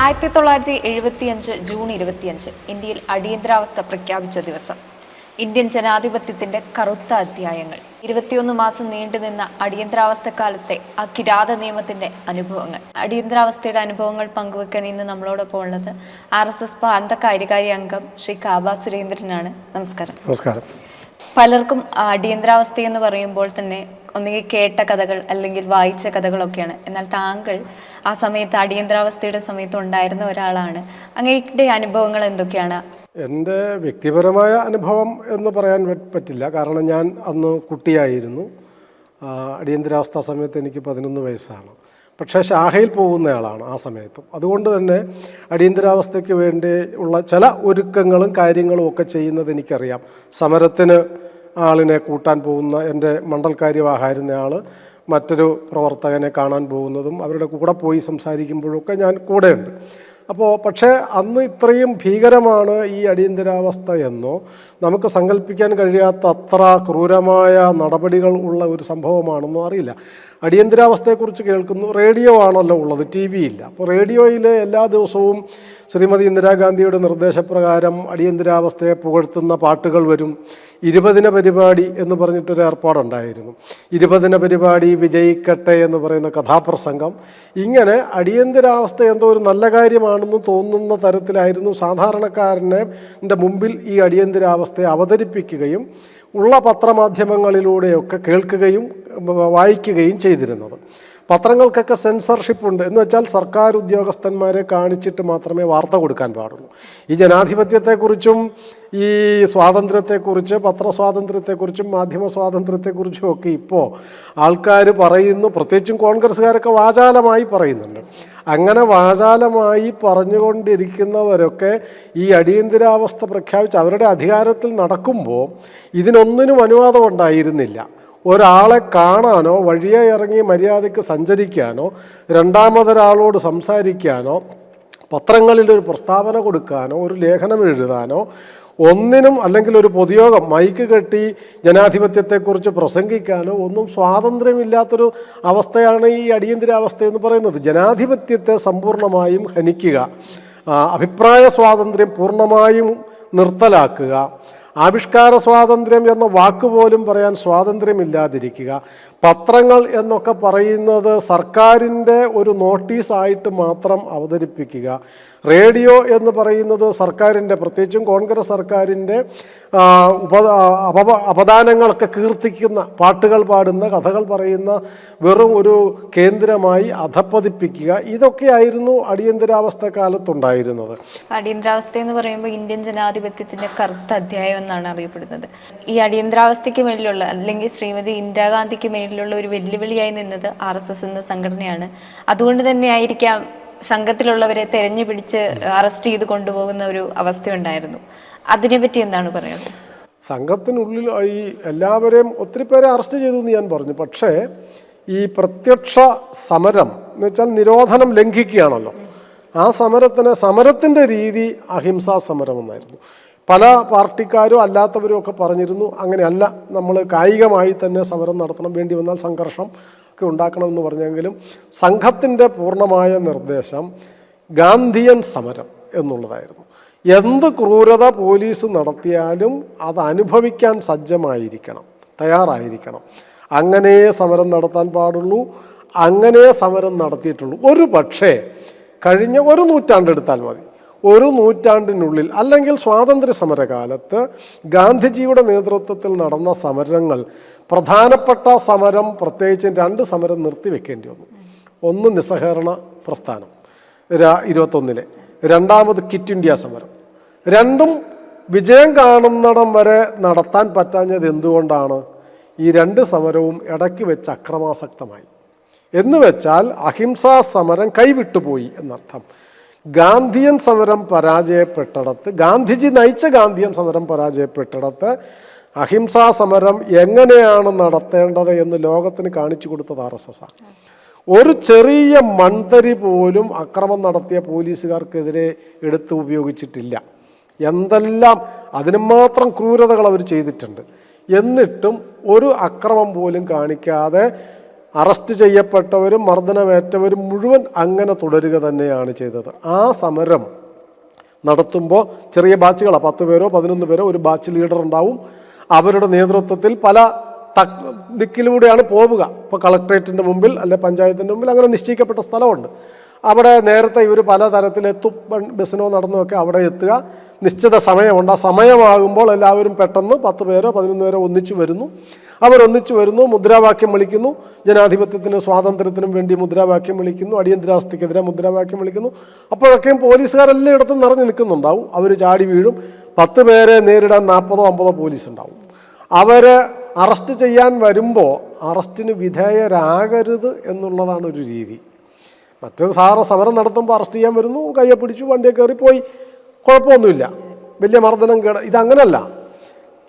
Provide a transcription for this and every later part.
1975 June 25 ഇന്ത്യയിൽ അടിയന്തരാവസ്ഥ പ്രഖ്യാപിച്ച ദിവസം. ഇന്ത്യൻ ജനാധിപത്യത്തിന്റെ കറുത്ത അധ്യായങ്ങൾ. 21 മാസം നീണ്ടുനിന്ന അടിയന്തരാവസ്ഥക്കാലത്തെ ആ കിരാത നിയമത്തിന്റെ അനുഭവങ്ങൾ. അടിയന്തരാവസ്ഥയുടെ അനുഭവങ്ങൾ പങ്കുവെക്കാൻ ഇന്ന് നമ്മളോടൊപ്പം ഉള്ളത് RSS പ്രാന്ത കാര്യകാരി അംഗം ശ്രീ കാബ സുരേന്ദ്രനാണ്. നമസ്കാരം. നമസ്കാരം. പലർക്കും അടിയന്തരാവസ്ഥ എന്ന് പറയുമ്പോൾ തന്നെ ഒന്നുകിൽ കേട്ട കഥകൾ അല്ലെങ്കിൽ വായിച്ച കഥകളൊക്കെയാണ്. എന്നാൽ താങ്കൾ ആ സമയത്ത് അടിയന്തരാവസ്ഥയുടെ സമയത്ത് ഉണ്ടായിരുന്ന ഒരാളാണ്. അങ്ങയുടെ അനുഭവങ്ങൾ എന്തൊക്കെയാണ്? എൻ്റെ വ്യക്തിപരമായ അനുഭവം എന്ന് പറയാൻ പറ്റില്ല. കാരണം ഞാൻ അന്ന് കുട്ടിയായിരുന്നു. അടിയന്തരാവസ്ഥ സമയത്ത് എനിക്ക് 11 വയസ്സാണ്. പക്ഷേ ശാഖയിൽ പോകുന്നയാളാണ് ആ സമയത്തും. അതുകൊണ്ട് തന്നെ അടിയന്തരാവസ്ഥയ്ക്ക് വേണ്ടി ഉള്ള ചില ഒരുക്കങ്ങളും കാര്യങ്ങളും ഒക്കെ ചെയ്യുന്നത് എനിക്കറിയാം. സമരത്തിന് ആളിനെ കൂട്ടാൻ പോകുന്ന എൻ്റെ മണ്ഡൽകാര്യവാഹായിരുന്ന ആൾ മറ്റൊരു പ്രവർത്തകനെ കാണാൻ പോകുന്നതും അവരുടെ കൂടെ പോയി സംസാരിക്കുമ്പോഴൊക്കെ ഞാൻ കൂടെയുണ്ട്. പക്ഷേ അന്ന് ഇത്രയും ഭീകരമാണ് ഈ അടിയന്തരാവസ്ഥ എന്നോ നമുക്ക് സങ്കല്പിക്കാൻ കഴിയാത്ത അത്ര ക്രൂരമായ നടപടികൾ ഉള്ള ഒരു സംഭവമാണെന്നോ അറിയില്ല. അടിയന്തരാവസ്ഥയെക്കുറിച്ച് കേൾക്കുന്നു. റേഡിയോ ആണല്ലോ ഉള്ളത്, TV ഇല്ല. അപ്പോൾ റേഡിയോയിൽ എല്ലാ ദിവസവും ശ്രീമതി ഇന്ദിരാഗാന്ധിയുടെ നിർദ്ദേശപ്രകാരം അടിയന്തരാവസ്ഥയെ പുകഴ്ത്തുന്ന പാട്ടുകൾ വരും. 20 പരിപാടി എന്ന് പറഞ്ഞിട്ടൊരു ഏർപ്പാടുണ്ടായിരുന്നു. 20 പരിപാടി വിജയിക്കട്ടെ എന്ന് പറയുന്ന കഥാപ്രസംഗം. ഇങ്ങനെ അടിയന്തരാവസ്ഥ എന്തോ ഒരു നല്ല കാര്യമാണെന്ന് തോന്നുന്ന തരത്തിലായിരുന്നു സാധാരണക്കാരൻ്റെ മുമ്പിൽ ഈ അടിയന്തരാവസ്ഥയെ അവതരിപ്പിക്കുകയും ഉള്ള പത്രമാധ്യമങ്ങളിലൂടെയൊക്കെ കേൾക്കുകയും വായിക്കുകയും ചെയ്തിരുന്നത്. പത്രങ്ങൾക്കൊക്കെ സെൻസർഷിപ്പ് ഉണ്ട്. എന്ന് വെച്ചാൽ സർക്കാർ ഉദ്യോഗസ്ഥന്മാരെ കാണിച്ചിട്ട് മാത്രമേ വാർത്ത കൊടുക്കാൻ പാടുള്ളൂ. ഈ ജനാധിപത്യത്തെക്കുറിച്ചും ഈ സ്വാതന്ത്ര്യത്തെക്കുറിച്ച്, പത്രസ്വാതന്ത്ര്യത്തെക്കുറിച്ചും മാധ്യമ സ്വാതന്ത്ര്യത്തെക്കുറിച്ചും ഒക്കെ ഇപ്പോൾ ആൾക്കാർ പറയുന്നു. പ്രത്യേകിച്ചും കോൺഗ്രസ്സുകാരൊക്കെ വാചാലമായി പറയുന്നുണ്ട്. അങ്ങനെ വാചാലമായി പറഞ്ഞുകൊണ്ടിരിക്കുന്നവരൊക്കെ ഈ അടിയന്തരാവസ്ഥ പ്രഖ്യാപിച്ച് അവരുടെ അധികാരത്തിൽ നടക്കുമ്പോൾ ഇതിനൊന്നിനും അനുവാദം ഉണ്ടായിരുന്നില്ല. ഒരാളെ കാണാനോ വഴിയെ ഇറങ്ങി മര്യാദയ്ക്ക് സഞ്ചരിക്കാനോ രണ്ടാമതൊരാളോട് സംസാരിക്കാനോ പത്രങ്ങളിലൊരു പ്രസ്താവന കൊടുക്കാനോ ഒരു ലേഖനം എഴുതാനോ ഒന്നിനും, അല്ലെങ്കിൽ ഒരു പൊതുയോഗം മൈക്ക് കെട്ടി ജനാധിപത്യത്തെക്കുറിച്ച് പ്രസംഗിക്കാനോ ഒന്നും സ്വാതന്ത്ര്യമില്ലാത്തൊരു അവസ്ഥയാണ് ഈ അടിയന്തരാവസ്ഥ എന്ന് പറയുന്നത്. ജനാധിപത്യത്തെ സമ്പൂർണ്ണമായും ഹനിക്കുക, അഭിപ്രായ സ്വാതന്ത്ര്യം പൂർണ്ണമായും നിർത്തലാക്കുക, ആവിഷ്കാര സ്വാതന്ത്ര്യം എന്ന വാക്കുപോലും പറയാൻ സ്വാതന്ത്ര്യമില്ലാതിരിക്കുക, പത്രങ്ങൾ എന്നൊക്കെ പറയുന്നത് സർക്കാരിൻ്റെ ഒരു നോട്ടീസായിട്ട് മാത്രം അവതരിപ്പിക്കുക, റേഡിയോ എന്ന് പറയുന്നത് സർക്കാരിൻ്റെ, പ്രത്യേകിച്ചും കോൺഗ്രസ് സർക്കാരിൻ്റെ അപദാനങ്ങളൊക്കെ കീർത്തിക്കുന്ന, പാട്ടുകൾ പാടുന്ന, കഥകൾ പറയുന്ന വെറും ഒരു കേന്ദ്രമായി അധപ്പതിപ്പിക്കുക. ഇതൊക്കെയായിരുന്നു അടിയന്തരാവസ്ഥ കാലത്തുണ്ടായിരുന്നത്. അടിയന്തരാവസ്ഥ എന്ന് പറയുമ്പോൾ ഇന്ത്യൻ ജനാധിപത്യത്തിൻ്റെ കറുത്ത അധ്യായം എന്നാണ് അറിയപ്പെടുന്നത്. ഈ അടിയന്തരാവസ്ഥയ്ക്ക് മേലിലുള്ള, അല്ലെങ്കിൽ ശ്രീമതി ഇന്ദിരാഗാന്ധിക്ക് മേലിലുള്ള ഒരു വെല്ലുവിളിയായി നിന്നത് RSS എന്ന സംഘടനയാണ്. അതുകൊണ്ട് തന്നെ ആയിരിക്കാം സംഘത്തിലുള്ളവരെ തെരഞ്ഞു പിടിച്ച് അറസ്റ്റ് ചെയ്ത് കൊണ്ടുപോകുന്ന ഒരു അവസ്ഥയുണ്ടായിരുന്നു. അതിനെപ്പറ്റി എന്താണ് പറയുന്നത്? സംഘത്തിനുള്ളിൽ ഈ എല്ലാവരെയും ഒത്തിരി പേരെ അറസ്റ്റ് ചെയ്തു എന്ന് ഞാൻ പറഞ്ഞു. പക്ഷേ ഈ പ്രത്യക്ഷ സമരം എന്ന് വെച്ചാൽ നിരോധനം ലംഘിക്കുകയാണല്ലോ. ആ സമരത്തിൻ്റെ രീതി അഹിംസാ സമരം എന്നായിരുന്നു. പല പാർട്ടിക്കാരും അല്ലാത്തവരും ഒക്കെ പറഞ്ഞിരുന്നു അങ്ങനെയല്ല, നമ്മൾ കായികമായി തന്നെ സമരം നടത്തണം, വേണ്ടി വന്നാൽ സംഘർഷം ഒക്കെ ഉണ്ടാക്കണമെന്ന് പറഞ്ഞെങ്കിലും സംഘത്തിൻ്റെ പൂർണ്ണമായ നിർദ്ദേശം ഗാന്ധിയൻ സമരം എന്നുള്ളതായിരുന്നു. എന്ത് ക്രൂരത പോലീസ് നടത്തിയാലും അത് അനുഭവിക്കാൻ സജ്ജമായിരിക്കണം, തയ്യാറായിരിക്കണം. അങ്ങനെ സമരം നടത്താൻ പാടുള്ളൂ, അങ്ങനെ സമരം നടത്തിയിട്ടുള്ളൂ. ഒരു പക്ഷേ കഴിഞ്ഞ ഒരു നൂറ്റാണ്ടെടുത്താൽ മതി, ഒരു നൂറ്റാണ്ടിനുള്ളിൽ, അല്ലെങ്കിൽ സ്വാതന്ത്ര്യ സമരകാലത്ത് ഗാന്ധിജിയുടെ നേതൃത്വത്തിൽ നടന്ന സമരങ്ങൾ, പ്രധാനപ്പെട്ട സമരം പ്രത്യേകിച്ചും 2 സമരം നിർത്തിവെക്കേണ്ടി വന്നു. ഒന്ന് നിസ്സഹകരണ പ്രസ്ഥാനം 21-ലെ, രണ്ടാമത് ക്വിറ്റ് ഇന്ത്യ സമരം. രണ്ടും വിജയം കാണുന്നിടം വരെ നടത്താൻ പറ്റാഞ്ഞത് എന്തുകൊണ്ടാണ്? ഈ 2 സമരവും ഇടയ്ക്ക് വെച്ച് അക്രമാസക്തമായി. എന്ന് വെച്ചാൽ അഹിംസാ സമരം കൈവിട്ടുപോയി എന്നർത്ഥം. ഗാന്ധിയൻ സമരം പരാജയപ്പെട്ടിടത്ത്, ഗാന്ധിജി നയിച്ച ഗാന്ധിയൻ സമരം പരാജയപ്പെട്ടിടത്ത് അഹിംസാ സമരം എങ്ങനെയാണ് നടത്തേണ്ടത് എന്ന് ലോകത്തിന് കാണിച്ചു കൊടുത്തത് RSS ആണ്. ഒരു ചെറിയ മൺതരി പോലും അക്രമം നടത്തിയ പോലീസുകാർക്കെതിരെ എടുത്ത് ഉപയോഗിച്ചിട്ടില്ല. എന്തെല്ലാം അതിന് മാത്രം ക്രൂരതകൾ അവർ ചെയ്തിട്ടുണ്ട്. എന്നിട്ടും ഒരു അക്രമം പോലും കാണിക്കാതെ അറസ്റ്റ് ചെയ്യപ്പെട്ടവരും മർദ്ദനമേറ്റവരും മുഴുവൻ അങ്ങനെ തുടരുക തന്നെയാണ് ചെയ്തത്. ആ സമരം നടത്തുമ്പോൾ ചെറിയ ബാച്ചുകളാണ്, 10 പേരോ 11 പേരോ ഒരു ബാച്ച് ലീഡർ ഉണ്ടാവും. അവരുടെ നേതൃത്വത്തിൽ പല ദിക്കിലൂടെയാണ് പോവുക. ഇപ്പോൾ കളക്ട്രേറ്റിൻ്റെ മുമ്പിൽ അല്ലെ പഞ്ചായത്തിൻ്റെ മുമ്പിൽ അങ്ങനെ നിശ്ചയിക്കപ്പെട്ട സ്ഥലമുണ്ട്. അവിടെ നേരത്തെ ഇവർ പലതരത്തിലെത്തും, ബസ്സിനോ നടന്നുമൊക്കെ അവിടെ എത്തുക. നിശ്ചിത സമയമുണ്ട്. ആ സമയമാകുമ്പോൾ എല്ലാവരും പെട്ടെന്ന് 10 പേരോ 11 പേരോ ഒന്നിച്ചു വരുന്നു. അവരൊന്നിച്ചു വരുന്നു, മുദ്രാവാക്യം വിളിക്കുന്നു, ജനാധിപത്യത്തിനും സ്വാതന്ത്ര്യത്തിനും വേണ്ടി മുദ്രാവാക്യം വിളിക്കുന്നു, അടിയന്തരാവസ്ഥയ്ക്കെതിരെ മുദ്രാവാക്യം വിളിക്കുന്നു. അപ്പോഴൊക്കെയും പോലീസുകാരെല്ലായിടത്തും നിറഞ്ഞു നിൽക്കുന്നുണ്ടാവും. അവർ ചാടി വീഴും. 10 പേരെ നേരിടാൻ 40-50 പോലീസ് ഉണ്ടാവും. അവരെ അറസ്റ്റ് ചെയ്യാൻ വരുമ്പോൾ അറസ്റ്റിന് വിധേയരാകരുത് എന്നുള്ളതാണ് ഒരു രീതി. മറ്റേത് സമരം നടത്തുമ്പോൾ അറസ്റ്റ് ചെയ്യാൻ വരുന്നു, കയ്യെ പിടിച്ചു, വണ്ടിയെ കയറി പോയി, കുഴപ്പമൊന്നുമില്ല, വലിയ മർദ്ദനം ഇതങ്ങനല്ല.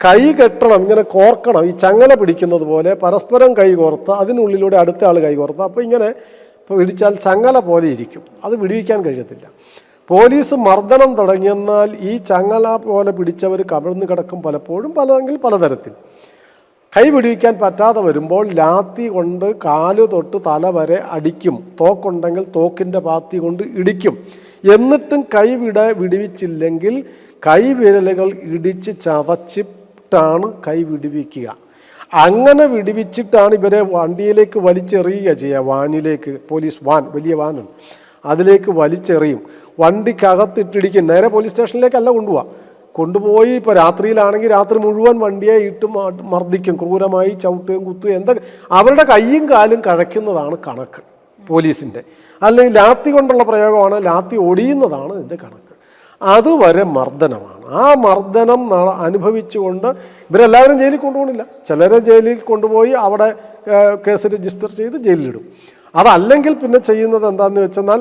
കൈ കെട്ടണം, ഇങ്ങനെ കോർക്കണം, ഈ ചങ്ങല പിടിക്കുന്നത് പോലെ പരസ്പരം കൈ കോർത്ത് അതിനുള്ളിലൂടെ അടുത്ത ആൾ കൈ കോർത്ത്, അപ്പോൾ ഇങ്ങനെ പിടിച്ചാൽ ചങ്ങല പോലെ ഇരിക്കും, അത് വിടുവിക്കാൻ കഴിയത്തില്ല. പോലീസ് മർദ്ദനം തുടങ്ങിയെന്നാൽ ഈ ചങ്ങല പോലെ പിടിച്ചവർ കമിഴ്ന്ന് കിടക്കും, പലപ്പോഴും പലതെങ്കിൽ പലതരത്തിൽ. കൈ പിടിവിക്കാൻ പറ്റാതെ വരുമ്പോൾ ലാത്തി കൊണ്ട് കാല് തൊട്ട് തല വരെ അടിക്കും, തോക്കുണ്ടെങ്കിൽ തോക്കിൻ്റെ പാത്തി കൊണ്ട് ഇടിക്കും. എന്നിട്ടും കൈ വിടുവിച്ചില്ലെങ്കിൽ കൈവിരലുകൾ ഇടിച്ച് ചതച്ചിട്ടാണ് കൈ വിടുവിക്കുക. അങ്ങനെ വിടുവിച്ചിട്ടാണ് ഇവരെ വണ്ടിയിലേക്ക് വലിച്ചെറിയുക ചെയ്യുക. വാനിലേക്ക്, പോലീസ് വാൻ, വലിയ വാനുണ്ട്, അതിലേക്ക് വലിച്ചെറിയും. വണ്ടിക്കകത്തിട്ടിടിക്കും. നേരെ പോലീസ് സ്റ്റേഷനിലേക്കല്ല കൊണ്ടുപോയി ഇപ്പോൾ രാത്രിയിലാണെങ്കിൽ രാത്രി മുഴുവൻ വണ്ടിയെ ഇട്ട് മർദ്ദിക്കും, ക്രൂരമായി ചവിട്ടുകയും കുത്തുകയും. എന്തൊക്കെ അവരുടെ കൈയും കാലും കഴയ്ക്കുന്നതാണ് കണക്ക് പോലീസിൻ്റെ. അല്ലെങ്കിൽ ലാത്തി കൊണ്ടുള്ള പ്രയോഗമാണ്, ലാത്തി ഒടിയുന്നതാണ് ഇതിൻ്റെ കണക്ക്. അതുവരെ മർദ്ദനമാണ്. ആ മർദ്ദനം അനുഭവിച്ചുകൊണ്ട് ഇവരെല്ലാവരും ജയിലിൽ കൊണ്ടുപോകണില്ല. ചിലരെ ജയിലിൽ കൊണ്ടുപോയി അവിടെ കേസ് രജിസ്റ്റർ ചെയ്ത് ജയിലിലിടും. അതല്ലെങ്കിൽ പിന്നെ ചെയ്യുന്നത് എന്താണെന്ന് വെച്ചെന്നാൽ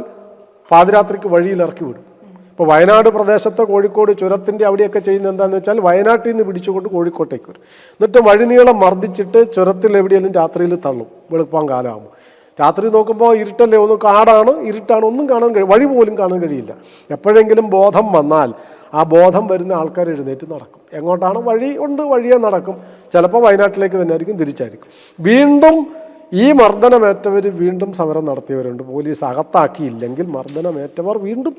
പാതിരാത്രിക്ക് വഴിയിലിറക്കി വിടും. ഇപ്പോൾ വയനാട് പ്രദേശത്തെ കോഴിക്കോട് ചുരത്തിൻ്റെ അവിടെയൊക്കെ ചെയ്യുന്നത് എന്താണെന്ന് വെച്ചാൽ വയനാട്ടിൽ നിന്ന് പിടിച്ചുകൊണ്ട് കോഴിക്കോട്ടേക്ക് വരും. എന്നിട്ട് വഴിനീളം മർദ്ദിച്ചിട്ട് ചുരത്തിൽ എവിടെയെങ്കിലും രാത്രിയിൽ തള്ളും. വെളുപ്പാൻ കാലമാകുമ്പോൾ രാത്രി നോക്കുമ്പോൾ ഇരുട്ടല്ലേ, ഒന്ന് കാടാണ്, ഇരുട്ടാണ്, ഒന്നും കാണാൻ വഴി പോലും കാണാൻ കഴിയില്ല. എപ്പോഴെങ്കിലും ബോധം വന്നാൽ ആ ബോധം വരുന്ന ആൾക്കാർ എഴുന്നേറ്റ് നടക്കും. എങ്ങോട്ടാണ് വഴി ഉണ്ട്, വഴിയെ നടക്കും. ചിലപ്പോൾ വയനാട്ടിലേക്ക് തന്നെ ആയിരിക്കും, തിരിച്ചായിരിക്കും. വീണ്ടും ഈ മർദ്ദനമേറ്റവർ വീണ്ടും സമരം നടത്തിയവരുണ്ട്. പോലീസ് അകത്താക്കിയില്ലെങ്കിൽ മർദ്ദനമേറ്റവർ വീണ്ടും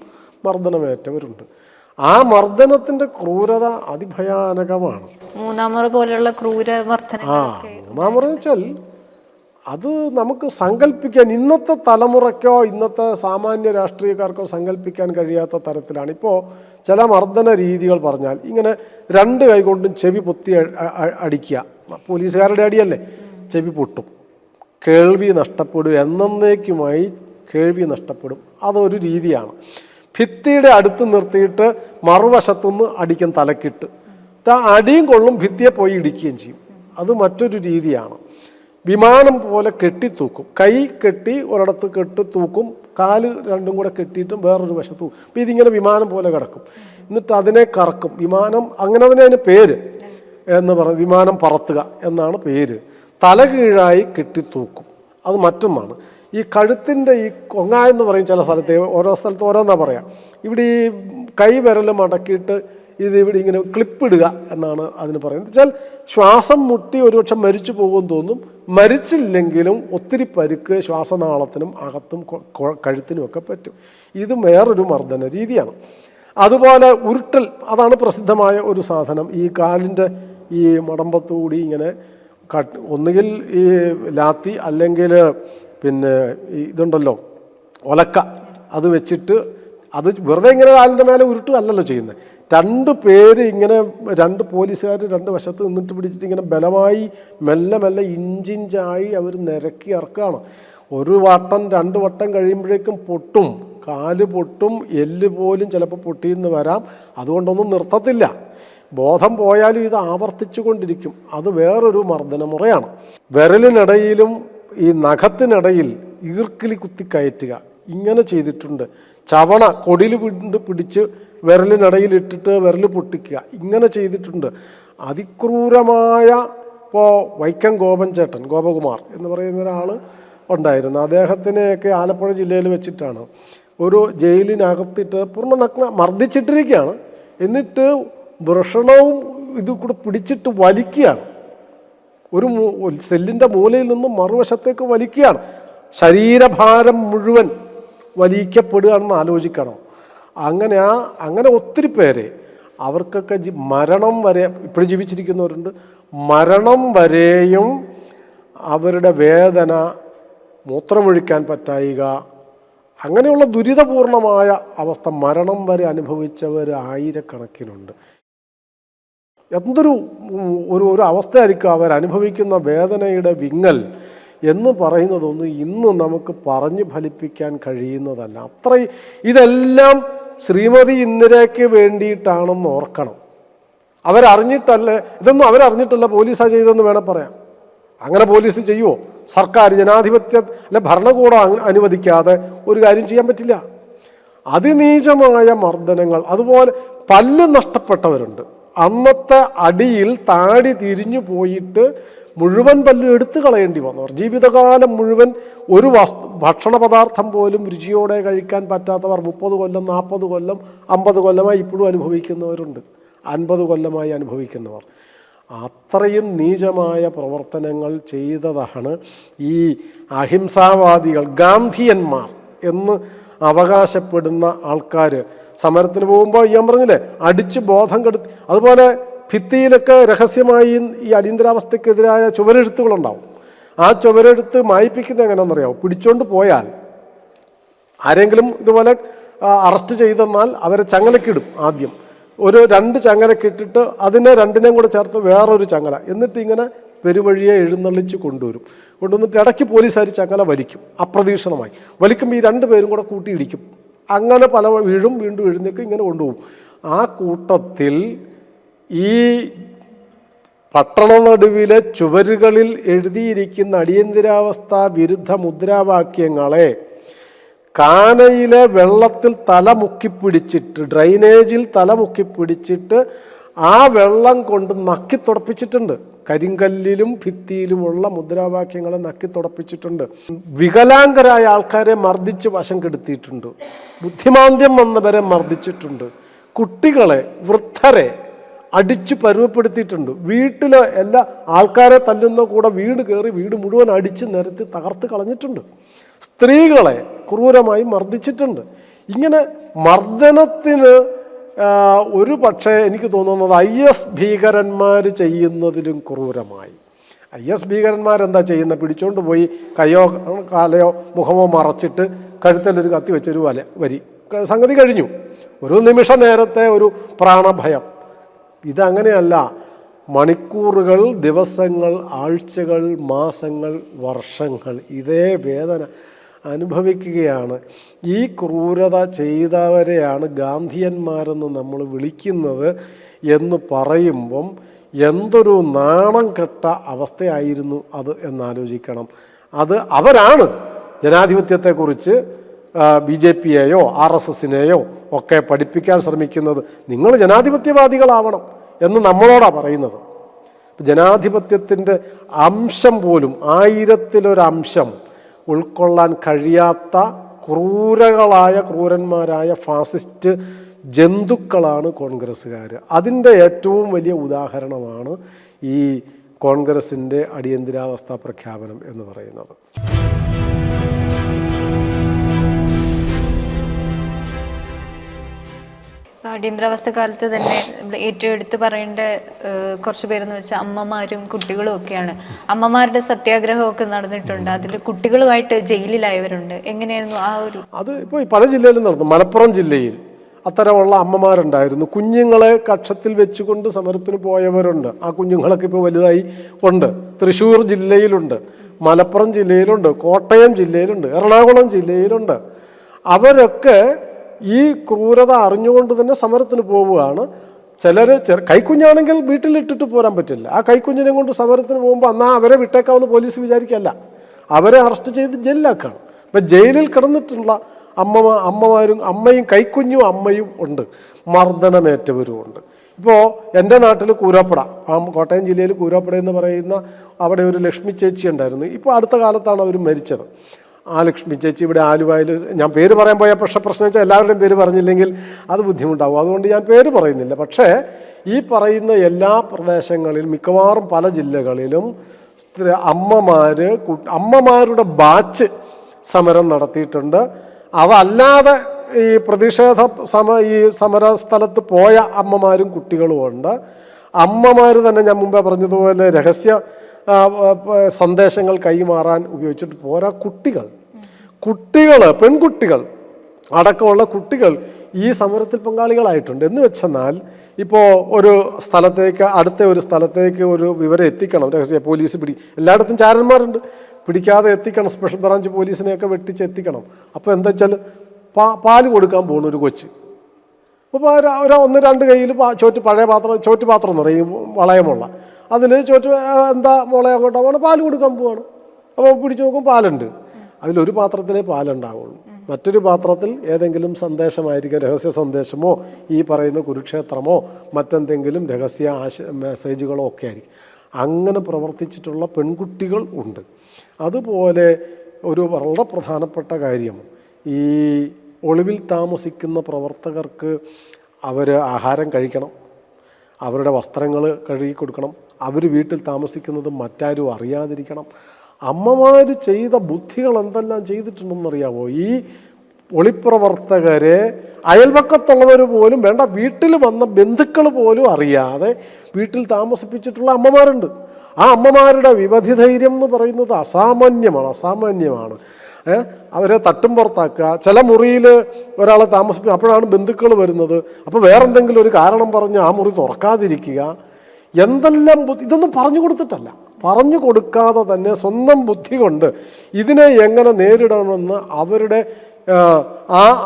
മർദ്ദനമേറ്റവരുണ്ട്. ആ മർദ്ദനത്തിന്റെ ക്രൂരത അതിഭയാനകമാണ്. മൂന്നാമറ പോലുള്ള മൂന്നാമറ വെച്ചാൽ അത് നമുക്ക് സങ്കല്പിക്കാൻ, ഇന്നത്തെ തലമുറയ്ക്കോ ഇന്നത്തെ സാമാന്യ രാഷ്ട്രീയക്കാർക്കോ സങ്കല്പിക്കാൻ കഴിയാത്ത തരത്തിലാണ്. ഇപ്പോൾ ചില മർദ്ദന രീതികൾ പറഞ്ഞാൽ ഇങ്ങനെ 2 കൈ കൊണ്ടും ചെവി പൊത്തി അടിക്കുക. പോലീസുകാരുടെ അടിയല്ലേ, ചെവി പൊട്ടും, കേൾവി നഷ്ടപ്പെടും, എന്നേക്കുമായി കേൾവി നഷ്ടപ്പെടും. അതൊരു രീതിയാണ്. ഭിത്തിയുടെ അടുത്ത് നിർത്തിയിട്ട് മറുവശത്തുനിന്ന് അടിക്കും, തലക്കിട്ട് അടിയും കൊള്ളും, ഭിത്തിയെ പോയി ഇടിക്കുകയും ചെയ്യും. അത് മറ്റൊരു രീതിയാണ്. വിമാനം പോലെ കെട്ടിത്തൂക്കും, കൈ കെട്ടി ഒരിടത്ത് കെട്ടി തൂക്കും, കാല് രണ്ടും കൂടെ കെട്ടിയിട്ടും വേറൊരു വശത്ത് തൂക്കും. അപ്പം ഇതിങ്ങനെ വിമാനം പോലെ കിടക്കും. എന്നിട്ട് അതിനെ കറക്കും. വിമാനം അങ്ങനെ തന്നെ അതിന് പേര് എന്ന് പറയും, വിമാനം പറത്തുക എന്നാണ് പേര്. തല കീഴായി കെട്ടിത്തൂക്കും. അത് മറ്റൊന്നാണ്. ഈ കഴുത്തിൻ്റെ ഈ കൊങ്ങ എന്ന് പറയും ചില സ്ഥലത്ത്, ഓരോ സ്ഥലത്ത് ഓരോന്നാ പറയാം. ഇവിടെ ഈ കൈ വിരൽ മടക്കിയിട്ട് ഇവിടെ ഇങ്ങനെ ക്ലിപ്പിടുക എന്നാണ് അതിന് പറയുന്നത്. വെച്ചാൽ ശ്വാസം മുട്ടി ഒരുപക്ഷെ മരിച്ചു പോകുമെന്ന് തോന്നും. മരിച്ചില്ലെങ്കിലും ഒത്തിരി പരുക്ക് ശ്വാസനാളത്തിനും അകത്തും കഴുത്തിനും ഒക്കെ പറ്റും. ഇത് വേറൊരു മർദ്ദന രീതിയാണ്. അതുപോലെ ഉരുട്ടൽ, അതാണ് പ്രസിദ്ധമായ ഒരു സാധനം. ഈ കാലിൻ്റെ ഈ മടമ്പത്തുകൂടി ഇങ്ങനെ ഒന്നുകിൽ ഈ ലാത്തി അല്ലെങ്കിൽ പിന്നെ ഇതുണ്ടല്ലോ ഒലക്ക, അത് വെച്ചിട്ട് അത് വെറുതെ ഇങ്ങനെ കാലിൻ്റെ മേലെ ഉരുട്ടുകയല്ലല്ലോ ചെയ്യുന്നത്. 2 പേര് ഇങ്ങനെ 2 പോലീസുകാർ 2 വശത്ത് നിന്നിട്ട് പിടിച്ചിട്ട് ഇങ്ങനെ ബലമായി മെല്ലെ മെല്ലെ ഇഞ്ചിഞ്ചായി അവർ നിരക്കി ഇറക്കുകയാണ്. 1 വട്ടം 2 വട്ടം കഴിയുമ്പോഴേക്കും പൊട്ടും, കാല് പൊട്ടും, എല്ല് പോലും ചിലപ്പോൾ പൊട്ടിയെന്ന് വരാം. അതുകൊണ്ടൊന്നും നിർത്തത്തില്ല. ബോധം പോയാലും ഇത് ആവർത്തിച്ചു കൊണ്ടിരിക്കും. അത് വേറൊരു മർദ്ദന മുറയാണ്. വിരലിനിടയിലും ഈ നഖത്തിനിടയിൽ ഈർക്കിലി കുത്തിക്കയറ്റുക, ഇങ്ങനെ ചെയ്തിട്ടുണ്ട്. ചവണ കൊടിയിൽ പിടിച്ച് വിരലിനിടയിലിട്ടിട്ട് വിരൽ പൊട്ടിക്കുക, ഇങ്ങനെ ചെയ്തിട്ടുണ്ട്. അതിക്രൂരമായ, ഇപ്പോൾ വൈക്കം ഗോപകുമാർ എന്ന് പറയുന്ന ഒരാൾ ഉണ്ടായിരുന്നു. അദ്ദേഹത്തിനെയൊക്കെ ആലപ്പുഴ ജില്ലയിൽ വെച്ചിട്ടാണ് ഒരു ജയിലിനകത്തിട്ട് പൂർണ്ണ നഗ്ന മർദ്ദിച്ചിട്ടിരിക്കുകയാണ്. എന്നിട്ട് വൃഷണവും ഇത് കൂടെ പിടിച്ചിട്ട് വലിക്കുകയാണ്. ഒരു സെല്ലിൻ്റെ മൂലയിൽ നിന്നും മറുവശത്തേക്ക് വലിക്കുകയാണ്. ശരീരഭാരം മുഴുവൻ വലിക്കപ്പെടുകയാണെന്ന് ആലോചിക്കണം. അങ്ങനെ ഒത്തിരി പേരെ അവർക്കൊക്കെ മരണം വരെ, ഇപ്പോഴും ജീവിച്ചിരിക്കുന്നവരുണ്ട്, മരണം വരെയും അവരുടെ വേദന, മൂത്രമൊഴിക്കാൻ പറ്റായിക, അങ്ങനെയുള്ള ദുരിതപൂർണമായ അവസ്ഥ മരണം വരെ അനുഭവിച്ചവർ ആയിരക്കണക്കിനുണ്ട്. എന്തൊരു ഒരു അവസ്ഥയായിരിക്കും അവരനുഭവിക്കുന്ന വേദനയുടെ വിങ്ങൽ എന്ന് പറയുന്നതൊന്നും ഇന്ന് നമുക്ക് പറഞ്ഞു ഫലിപ്പിക്കാൻ കഴിയുന്നതല്ല. ഇതെല്ലാം ശ്രീമതി ഇന്ദിരയ്ക്ക് വേണ്ടിയിട്ടാണെന്ന് ഓർക്കണം. ഇതൊന്നും അവരറിഞ്ഞിട്ടല്ല പോലീസാണ് ചെയ്തതെന്ന് വേണം പറയാം. അങ്ങനെ പോലീസ് ചെയ്യുമോ? സർക്കാർ ജനാധിപത്യ ഭരണകൂടം അനുവദിക്കാതെ ഒരു കാര്യം ചെയ്യാൻ പറ്റില്ല. അതിനീചമായ മർദ്ദനങ്ങൾ, അതുപോലെ പല്ല് നഷ്ടപ്പെട്ടവരുണ്ട്. അന്നത്തെ അടിയിൽ താടി തിരിഞ്ഞു പോയിട്ട് മുഴുവൻ പല്ലും എടുത്തു കളയേണ്ടി വന്നവർ, ജീവിതകാലം മുഴുവൻ ഒരു ഭക്ഷണ പദാർത്ഥം പോലും രുചിയോടെ കഴിക്കാൻ പറ്റാത്തവർ 30 കൊല്ലം 40 കൊല്ലം 50 കൊല്ലമായി ഇപ്പോഴും അനുഭവിക്കുന്നവരുണ്ട്, 50 കൊല്ലമായി അനുഭവിക്കുന്നവർ. അത്രയും നീചമായ പ്രവർത്തനങ്ങൾ ചെയ്തതാണ് ഈ അഹിംസാവാദികൾ, ഗാന്ധിയന്മാർ എന്ന് അവകാശപ്പെടുന്ന ആൾക്കാർ. സമരത്തിന് പോകുമ്പോൾ ഞാൻ പറഞ്ഞില്ലേ, അടിച്ച് ബോധം കെടുത്തി. അതുപോലെ ഭിത്തിയിലൊക്കെ രഹസ്യമായി ഈ അടിയന്തരാവസ്ഥക്കെതിരായ ചുവരെഴുത്തുകളുണ്ടാവും. ആ ചുവരെഴുത്ത് മായ്പ്പിക്കുന്നത് എങ്ങനെയാണെന്നറിയാമോ? പിടിച്ചോണ്ട് പോയാൽ ആരെങ്കിലും ഇതുപോലെ അറസ്റ്റ് ചെയ്തെന്നാൽ അവരെ ചങ്ങലക്കിടും. ആദ്യം ഒരു 2 ചങ്ങലക്കിട്ടിട്ട് അതിനെ 2നെയും കൂടെ ചേർത്ത് വേറൊരു ചങ്ങല, എന്നിട്ട് ഇങ്ങനെ പെരുവഴിയെ എഴുന്നള്ളിച്ച് കൊണ്ടുവന്നിട്ട് ഇടയ്ക്ക് പോലീസുകാർ ചങ്ങല വലിക്കും. അപ്രതീക്ഷിതമായി വലിക്കുമ്പോൾ ഈ 2 പേരും കൂടെ കൂട്ടിയിടിക്കും. അങ്ങനെ പല വീണ്ടും എഴുന്നേക്കും, ഇങ്ങനെ കൊണ്ടുപോകും. ആ കൂട്ടത്തിൽ ഈ പട്ടണ നടുവിലെ ചുവരുകളിൽ എഴുതിയിരിക്കുന്ന അടിയന്തരാവസ്ഥ വിരുദ്ധ മുദ്രാവാക്യങ്ങളെ കാനയിലെ വെള്ളത്തിൽ തലമുക്കിപ്പിടിച്ചിട്ട്, ഡ്രൈനേജിൽ തലമുക്കിപ്പിടിച്ചിട്ട് ആ വെള്ളം കൊണ്ട് നക്കിത്തുടപ്പിച്ചിട്ടുണ്ട്. കരിങ്കല്ലിലും ഭിത്തിയിലുമുള്ള മുദ്രാവാക്യങ്ങളെ നക്കിത്തുടപ്പിച്ചിട്ടുണ്ട്. വികലാംഗരായ ആൾക്കാരെ മർദ്ദിച്ച് വശം കെടുത്തിയിട്ടുണ്ട്. ബുദ്ധിമാന്ദ്യം വന്നവരെ മർദ്ദിച്ചിട്ടുണ്ട്. കുട്ടികളെ, വൃദ്ധരെ അടിച്ചു പരുവപ്പെടുത്തിയിട്ടുണ്ട്. വീട്ടിലെ എല്ലാ ആൾക്കാരെ തല്ലുന്ന കൂടെ വീട് കയറി വീട് മുഴുവൻ അടിച്ച് നിരത്തി തകർത്ത് കളഞ്ഞിട്ടുണ്ട്. സ്ത്രീകളെ ക്രൂരമായി മർദ്ദിച്ചിട്ടുണ്ട്. ഇങ്ങനെ മർദ്ദനത്തിന് ഒരു പക്ഷേ എനിക്ക് തോന്നുന്നത് IS ഭീകരന്മാർ ചെയ്യുന്നതിലും ക്രൂരമായി. IS ഭീകരന്മാരെന്താ ചെയ്യുന്നത്? പിടിച്ചോണ്ട് പോയി കയ്യോ കാലയോ മുഖമോ മറച്ചിട്ട് കഴുത്തിലൊരു കത്തി വെച്ചൊരു വരി, സംഗതി കഴിഞ്ഞു. ഒരു നിമിഷ നേരത്തെ ഒരു പ്രാണഭയം. ഇതങ്ങനെയല്ല. മണിക്കൂറുകൾ, ദിവസങ്ങൾ, ആഴ്ചകൾ, മാസങ്ങൾ, വർഷങ്ങൾ ഇതേ വേദന അനുഭവിക്കുകയാണ്. ഈ ക്രൂരത ചെയ്തവരെയാണ് ഗാന്ധിയന്മാരെന്ന് നമ്മൾ വിളിക്കുന്നത് എന്ന് പറയുമ്പം എന്തൊരു നാണം കെട്ട അവസ്ഥയായിരുന്നു അത് എന്നാലോചിക്കണം. അവരാണ് ജനാധിപത്യത്തെക്കുറിച്ച് BJPയെയോ RSSനെയോ ഒക്കെ പഠിപ്പിക്കാൻ ശ്രമിക്കുന്നത്. നിങ്ങൾ ജനാധിപത്യവാദികളാവണം എന്ന് നമ്മളോടാണ് പറയുന്നത്. ജനാധിപത്യത്തിൻ്റെ അംശം പോലും, 1000-ലൊരംശം ഉൾക്കൊള്ളാൻ കഴിയാത്ത ക്രൂരന്മാരായ ഫാസിസ്റ്റ് ജന്തുക്കളാണ് കോൺഗ്രസ്സുകാർ. അതിൻ്റെ ഏറ്റവും വലിയ ഉദാഹരണമാണ് ഈ കോൺഗ്രസിൻ്റെ അടിയന്തരാവസ്ഥ പ്രഖ്യാപനം എന്ന് പറയുന്നത്. അടിയന്തരാവസ്ഥ കാലത്ത് തന്നെ ഏറ്റവും എടുത്തു പറയേണ്ട കുറച്ച് പേരെന്ന് വെച്ചാൽ അമ്മമാരും കുട്ടികളും ഒക്കെയാണ്. അമ്മമാരുടെ സത്യാഗ്രഹമൊക്കെ നടന്നിട്ടുണ്ട്. അതിൽ കുട്ടികളുമായിട്ട് ജയിലിലായവരുണ്ട്. എങ്ങനെയായിരുന്നു അത്? ഇപ്പോൾ പല ജില്ലയിലും നടന്നു. മലപ്പുറം ജില്ലയിൽ അത്തരമുള്ള അമ്മമാരുണ്ടായിരുന്നു. കുഞ്ഞുങ്ങളെ കക്ഷത്തിൽ വെച്ചുകൊണ്ട് സമരത്തിന് പോയവരുണ്ട്. ആ കുഞ്ഞുങ്ങളൊക്കെ ഇപ്പോൾ വലുതായി ഉണ്ട്. തൃശ്ശൂർ ജില്ലയിലുണ്ട്, മലപ്പുറം ജില്ലയിലുണ്ട്, കോട്ടയം ജില്ലയിലുണ്ട്, എറണാകുളം ജില്ലയിലുണ്ട്. അവരൊക്കെ ഈ ക്രൂരത അറിഞ്ഞുകൊണ്ട് തന്നെ സമരത്തിന് പോവുകയാണ്. ചിലർ കൈക്കുഞ്ഞാണെങ്കിൽ വീട്ടിലിട്ടിട്ട് പോരാൻ പറ്റില്ല. ആ കൈക്കുഞ്ഞിനെ കൊണ്ട് സമരത്തിന് പോകുമ്പോൾ എന്നാൽ അവരെ വിട്ടേക്കാവുന്ന പോലീസ് വിചാരിക്കല്ല, അവരെ അറസ്റ്റ് ചെയ്ത് ജയിലിലാക്കാണ്. അപ്പം ജയിലിൽ കിടന്നിട്ടുള്ള അമ്മമാരും അമ്മയും കൈക്കുഞ്ഞും അമ്മയും ഉണ്ട്, മർദ്ദനമേറ്റവരും ഉണ്ട്. ഇപ്പോൾ എൻ്റെ നാട്ടിൽ കൂരാപ്പട, കോട്ടയം ജില്ലയിൽ കൂരാപ്പട എന്ന് പറയുന്ന അവിടെ ഒരു ലക്ഷ്മി ചേച്ചി ഉണ്ടായിരുന്നു. ഇപ്പോൾ അടുത്ത കാലത്താണ് അവർ മരിച്ചത്. ആ ലക്ഷ്മി ചേച്ചി ഇവിടെ ആലുവയിൽ, ഞാൻ പേര് പറയാൻ പോയ പ്രശ്നം വെച്ചാൽ എല്ലാവരുടെയും പേര് പറഞ്ഞില്ലെങ്കിൽ അത് ബുദ്ധിമുട്ടാവും. അതുകൊണ്ട് ഞാൻ പേര് പറയുന്നില്ല. പക്ഷേ ഈ പറയുന്ന എല്ലാ പ്രദേശങ്ങളിലും, മിക്കവാറും പല ജില്ലകളിലും അമ്മമാരുടെ ബാച്ച് സമരം നടത്തിയിട്ടുണ്ട്. അതല്ലാതെ ഈ പ്രതിഷേധ ഈ സമര സ്ഥലത്ത് പോയ അമ്മമാരും കുട്ടികളും ഉണ്ട്. അമ്മമാർ തന്നെ ഞാൻ മുമ്പേ പറഞ്ഞതുപോലെ രഹസ്യ സന്ദേശങ്ങൾ കൈമാറാൻ ഉപയോഗിച്ചിട്ട് പോരാ, പെൺകുട്ടികൾ അടക്കമുള്ള കുട്ടികൾ ഈ സമരത്തിൽ പങ്കാളികളായിട്ടുണ്ട്. എന്ന് വെച്ചെന്നാൽ ഇപ്പോൾ ഒരു സ്ഥലത്തേക്ക്, അടുത്ത ഒരു സ്ഥലത്തേക്ക് ഒരു വിവരം എത്തിക്കണം, രഹസ്യ പോലീസ് എല്ലായിടത്തും ചാരന്മാരുണ്ട്, പിടിക്കാതെ എത്തിക്കണം, സ്പെഷ്യൽ ബ്രാഞ്ച് പോലീസിനെയൊക്കെ വെട്ടിച്ച് എത്തിക്കണം. അപ്പോൾ എന്താ വെച്ചാൽ പാല് കൊടുക്കാൻ പോകുന്ന ഒരു കൊച്ച്, അപ്പോൾ ഒരു 1-2 കയ്യിൽ ചോറ്റുപാത്രം എന്ന് പറയും, വളയമുള്ള, അതിൽ എന്താ മോളെ അങ്ങോട്ട് പോകണം, പാല് കൊടുക്കാൻ പോവാണ്. അപ്പോൾ പിടിച്ചു നോക്കും, പാലുണ്ട്. അതിലൊരു പാത്രത്തിലേ പാലുണ്ടാവുള്ളൂ, മറ്റൊരു പാത്രത്തിൽ ഏതെങ്കിലും സന്ദേശമായിരിക്കും, രഹസ്യ സന്ദേശമോ ഈ പറയുന്ന കുരുക്ഷേത്രമോ മറ്റെന്തെങ്കിലും രഹസ്യ മെസ്സേജുകളോ ഒക്കെ ആയിരിക്കും. അങ്ങനെ പ്രവർത്തിച്ചിട്ടുള്ള പെൺകുട്ടികൾ ഉണ്ട്. അതുപോലെ ഒരു വളരെ പ്രധാനപ്പെട്ട കാര്യം, ഈ ഒളിവിൽ താമസിക്കുന്ന പ്രവർത്തകർക്ക് അവർ ആഹാരം കഴിക്കണം, അവരുടെ വസ്ത്രങ്ങൾ കഴുകി കൊടുക്കണം, അവർ വീട്ടിൽ താമസിക്കുന്നത് മറ്റാരും അറിയാതിരിക്കണം. അമ്മമാർ ചെയ്ത ബുദ്ധികൾ എന്തെല്ലാം ചെയ്തിട്ടുണ്ടെന്നറിയാമോ? ഈ ഒളിപ്രവർത്തകരെ അയൽപക്കത്തുള്ളവർ പോലും വേണ്ട, വീട്ടിൽ വന്ന ബന്ധുക്കൾ പോലും അറിയാതെ വീട്ടിൽ താമസിപ്പിച്ചിട്ടുള്ള അമ്മമാരുണ്ട്. ആ അമ്മമാരുടെ വിവധിധൈര്യം എന്ന് പറയുന്നത് അസാമാന്യമാണ്. അവരെ തട്ടും പുറത്താക്കുക, ചില മുറിയിൽ ഒരാളെ താമസിപ്പിക്കുക, അപ്പോഴാണ് ബന്ധുക്കൾ വരുന്നത്. അപ്പോൾ വേറെന്തെങ്കിലും ഒരു കാരണം പറഞ്ഞ് ആ മുറി തുറക്കാതിരിക്കുക, എന്തെല്ലാം ഇതൊന്നും പറഞ്ഞു കൊടുത്തിട്ടല്ല, പറഞ്ഞു കൊടുക്കാതെ തന്നെ സ്വന്തം ബുദ്ധി കൊണ്ട് ഇതിനെ എങ്ങനെ നേരിടണമെന്ന് അവരുടെ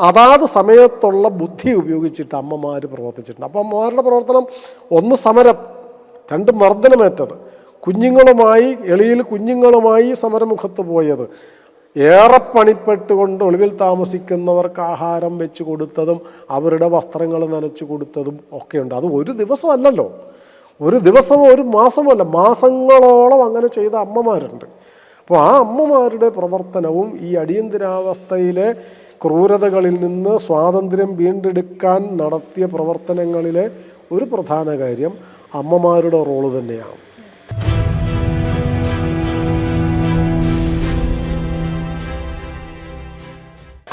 അതാത് സമയത്തുള്ള ബുദ്ധി ഉപയോഗിച്ചിട്ട് അമ്മമാർ പ്രവർത്തിച്ചിട്ടുണ്ട്. അപ്പോൾ അമ്മമാരുടെ പ്രവർത്തനം, 1 സമരം, 2 മർദ്ദനമേറ്റത്, എളിയിൽ കുഞ്ഞുങ്ങളുമായി സമരമുഖത്ത് പോയത്, ഏറെ പണിപ്പെട്ടുകൊണ്ട് ഒളിവിൽ താമസിക്കുന്നവർക്ക് ആഹാരം വെച്ച് കൊടുത്തതും അവരുടെ വസ്ത്രങ്ങൾ നനച്ചു കൊടുത്തതും ഒക്കെയുണ്ട്. അത് ഒരു ദിവസമല്ലല്ലോ, ഒരു ദിവസമോ ഒരു മാസമല്ല, മാസങ്ങളോളം അങ്ങനെ ചെയ്ത അമ്മമാരുണ്ട്. അപ്പോൾ ആ അമ്മമാരുടെ പ്രവർത്തനവും ഈ അടിയന്തരാവസ്ഥയിലെ ക്രൂരതകളിൽ നിന്ന് സ്വാതന്ത്ര്യം വീണ്ടെടുക്കാൻ നടത്തിയ പ്രവർത്തനങ്ങളിലെ ഒരു പ്രധാന കാര്യം അമ്മമാരുടെ റോള് തന്നെയാണ്.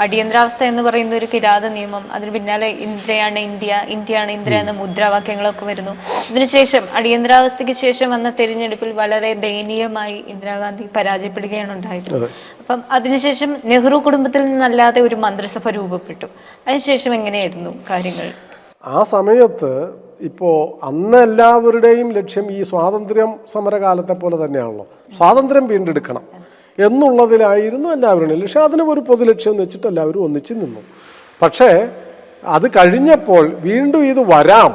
അടിയന്തരാവസ്ഥ എന്ന് പറയുന്ന ഒരു കിരാത നിയമം, അതിന് പിന്നാലെ ഇന്ത്യയാണ് ഇന്ത്യ എന്ന മുദ്രാവാക്യങ്ങളൊക്കെ വരുന്നു. ഇതിനുശേഷം അടിയന്തരാവസ്ഥയ്ക്ക് ശേഷം വന്ന തെരഞ്ഞെടുപ്പിൽ വളരെ ദയനീയമായി ഇന്ദിരാഗാന്ധി പരാജയപ്പെടുകയാണ് ഉണ്ടായത്. അപ്പം അതിനുശേഷം നെഹ്റു കുടുംബത്തിൽ നിന്നല്ലാതെ ഒരു മന്ത്രിസഭ രൂപപ്പെട്ടു. അതിനുശേഷം എങ്ങനെയായിരുന്നു കാര്യങ്ങൾ? ആ സമയത്ത് ഇപ്പോൾ അന്ന് എല്ലാവരുടെയും ലക്ഷ്യം ഈ സ്വാതന്ത്ര്യം സമരകാലത്തെ പോലെ തന്നെയാണല്ലോ, സ്വാതന്ത്ര്യം വീണ്ടെടുക്കണം എന്നുള്ളതിലായിരുന്നു എല്ലാവരുടെയും ലക്ഷ്യം. അതിന് ഒരു പൊതുലക്ഷ്യം വെച്ചിട്ട് എല്ലാവരും ഒന്നിച്ച് നിന്നു. പക്ഷേ അത് കഴിഞ്ഞപ്പോൾ വീണ്ടും ഇത് വരാം,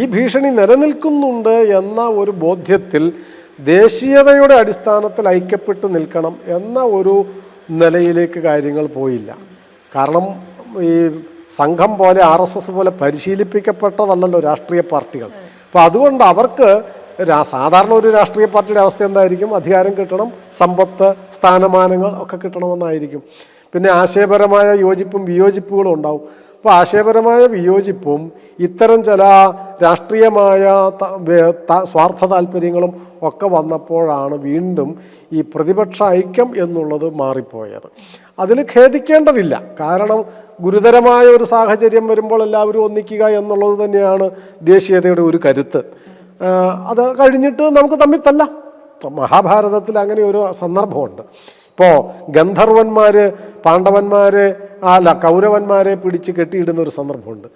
ഈ ഭീഷണി നിലനിൽക്കുന്നുണ്ട് എന്ന ഒരു ബോധ്യത്തിൽ ദേശീയതയുടെ അടിസ്ഥാനത്തിൽ ഐക്യപ്പെട്ട് നിൽക്കണം എന്ന ഒരു നിലയിലേക്ക് കാര്യങ്ങൾ പോയില്ല. കാരണം ഈ സംഘം പോലെ RSS പോലെ പരിശീലിപ്പിക്കപ്പെട്ടതല്ലല്ലോ രാഷ്ട്രീയ പാർട്ടികൾ. അപ്പോൾ അതുകൊണ്ട് അവർക്ക് സാധാരണ ഒരു രാഷ്ട്രീയ പാർട്ടിയുടെ അവസ്ഥ എന്തായിരിക്കും? അധികാരം കിട്ടണം, സമ്പത്ത്, സ്ഥാനമാനങ്ങൾ ഒക്കെ കിട്ടണമെന്നായിരിക്കും. പിന്നെ ആശയപരമായ യോജിപ്പും വിയോജിപ്പുകളും ഉണ്ടാവും. അപ്പോൾ ആശയപരമായ വിയോജിപ്പും ഇത്തരം ചില രാഷ്ട്രീയമായ സ്വാർത്ഥ താല്പര്യങ്ങളും ഒക്കെ വന്നപ്പോഴാണ് വീണ്ടും ഈ പ്രതിപക്ഷ ഐക്യം എന്നുള്ളത് മാറിപ്പോയത്. അതിൽ ഖേദിക്കേണ്ടതില്ല. കാരണം ഗുരുതരമായ ഒരു സാഹചര്യം വരുമ്പോൾ എല്ലാവരും ഒന്നിക്കുക എന്നുള്ളത് തന്നെയാണ് ദേശീയതയുടെ ഒരു കരുത്ത്. അത് കഴിഞ്ഞിട്ട് നമുക്ക് തമ്മിൽ തല്ലാം. മഹാഭാരതത്തിൽ അങ്ങനെ ഒരു സന്ദർഭമുണ്ട്. ഇപ്പോൾ കൗരവന്മാരെ പിടിച്ച് കെട്ടിയിടുന്ന ഒരു സന്ദർഭമുണ്ട്.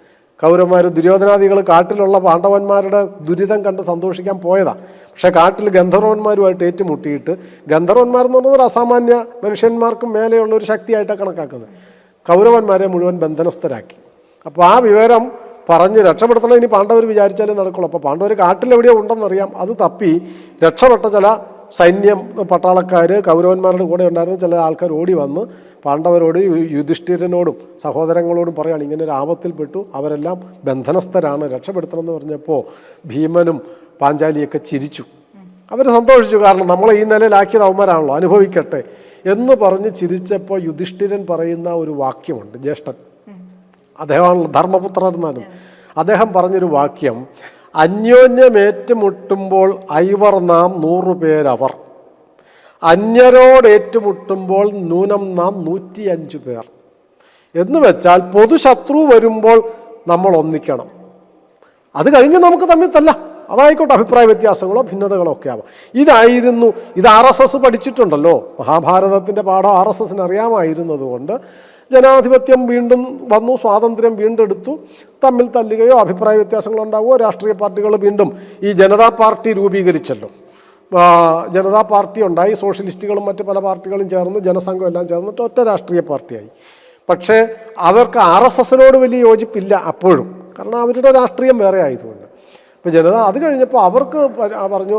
ദുര്യോധനാദികൾ കാട്ടിലുള്ള പാണ്ഡവന്മാരുടെ ദുരിതം കണ്ട് സന്തോഷിക്കാൻ പോയതാണ്. പക്ഷേ കാട്ടിൽ ഗന്ധർവന്മാരുമായിട്ട് ഏറ്റുമുട്ടിയിട്ട്, ഗന്ധർവന്മാരെന്ന് പറയുന്നത് ഒരു അസാമാന്യ മനുഷ്യന്മാർക്കും മേലെയുള്ള ഒരു ശക്തിയായിട്ടാണ് കണക്കാക്കുന്നത്. കൗരവന്മാരെ മുഴുവൻ ബന്ധനസ്ഥരാക്കി. അപ്പോൾ ആ വിവരം പറഞ്ഞ് രക്ഷപ്പെടുത്തണം ഇനി പാണ്ഡവർ വിചാരിച്ചാലേ നടക്കുള്ളൂ. അപ്പോൾ പാണ്ഡവർ കാട്ടിലെവിടെയോ ഉണ്ടെന്നറിയാം. അത് തപ്പി രക്ഷപ്പെട്ട ചില സൈന്യം പട്ടാളക്കാർ കൗരവന്മാരുടെ കൂടെ ഉണ്ടായിരുന്ന ചില ആൾക്കാർ ഓടി വന്ന് പാണ്ഡവരോട് യുധിഷ്ഠിരനോടും സഹോദരങ്ങളോടും പറയുകയാണ്, ഇങ്ങനെ ഒരു ആപത്തിൽപ്പെട്ടു, അവരെല്ലാം ബന്ധനസ്ഥരാണ്, രക്ഷപ്പെടുത്തണമെന്ന് പറഞ്ഞപ്പോൾ ഭീമനും പാഞ്ചാലിയൊക്കെ ചിരിച്ചു. അവർ സന്തോഷിച്ചു. കാരണം നമ്മളെ ഈ നിലയിലാക്കിയത് അവന്മാരാണല്ലോ, അനുഭവിക്കട്ടെ എന്ന് പറഞ്ഞ് ചിരിച്ചപ്പോൾ യുധിഷ്ഠിരൻ പറയുന്ന ഒരു വാക്യമുണ്ട്. ജ്യേഷ്ഠൻ, അദ്ദേഹമാണ് ധർമ്മപുത്രൻ എന്നാണ്. അദ്ദേഹം പറഞ്ഞൊരു വാക്യം, അന്യോന്യം ഏറ്റുമുട്ടുമ്പോൾ ഐവർ നാം 100 പേരവർ. അന്യരോട് ഏറ്റുമുട്ടുമ്പോൾ നൂനം നാം 105 പേർ. എന്ന് വെച്ചാൽ പൊതുശത്രു വരുമ്പോൾ നമ്മൾ ഒന്നിക്കണം. അത് കഴിഞ്ഞ് നമുക്ക് തമ്മിൽ തല്ലാം, അതായിക്കോട്ടെ, അഭിപ്രായ വ്യത്യാസങ്ങളോ ഭിന്നതകളോ ഒക്കെ ആവാം. ഇത് RSS പഠിച്ചിട്ടുണ്ടല്ലോ. മഹാഭാരതത്തിൻ്റെ പാഠം RSSന് അറിയാമായിരുന്നത് കൊണ്ട് ജനാധിപത്യം വീണ്ടും വന്നു, സ്വാതന്ത്ര്യം വീണ്ടെടുത്തു. തമ്മിൽ തല്ലുകയോ അഭിപ്രായ വ്യത്യാസങ്ങളോ ഉണ്ടാവുകയോ, രാഷ്ട്രീയ പാർട്ടികൾ വീണ്ടും ഈ ജനതാ പാർട്ടി രൂപീകരിച്ചല്ലോ. ജനതാ പാർട്ടി ഉണ്ടായി, സോഷ്യലിസ്റ്റുകളും മറ്റ് പല പാർട്ടികളും ചേർന്ന്, ജനസംഘം എല്ലാം ചേർന്നിട്ട് ഒറ്റ രാഷ്ട്രീയ പാർട്ടിയായി. പക്ഷേ അവർക്ക് RSSനോട് വലിയ യോജിപ്പില്ല അപ്പോഴും, കാരണം അവരുടെ രാഷ്ട്രീയം വേറെ ആയതുകൊണ്ട്. ഇപ്പോൾ അത് കഴിഞ്ഞപ്പോൾ അവർക്ക് പറഞ്ഞു